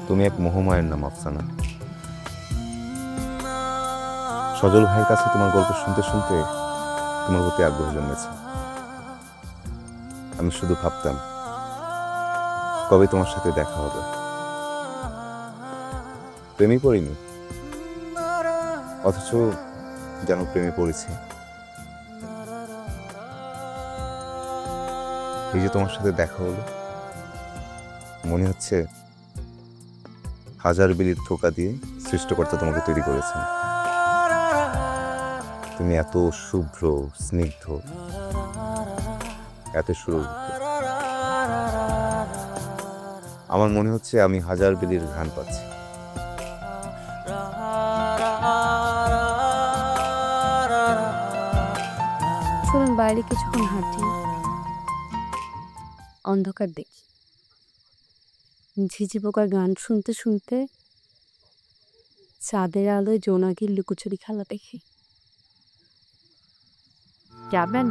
তুমি এক মোহমায়ের নাম আফসানা। সজল ভাইয়ের কাছে তোমার গল্প শুনতে শুনতে তোমার প্রতি আগ্রহ জন্মেছে। আমি শুধু ভাবতাম কবে তোমার সাথে দেখা হবে। প্রেমে পড়িনি, অথচ যেন প্রেমে পড়েছি। এই যে তোমার সাথে দেখা হলো, মনে হচ্ছে হাজার বিলির ধোঁকা দিয়ে সৃষ্টিকর্তা তোমাকে তৈরি করেছেন। তুমি এত শুভ্র, স্নিগ্ধ, এত সুরভিত। আমার মনে হচ্ছে আমি হাজার বিলির ঘ্রাণ পাচ্ছি। চলুন বাইরে কিছুক্ষণ হাঁটি, অন্ধকার দেখি, ঝিঝি পোকার গান শুনতে শুনতে চাঁদের আলোয় জোনাকির লুকোচুরি খেলা দেখি। যাবেন?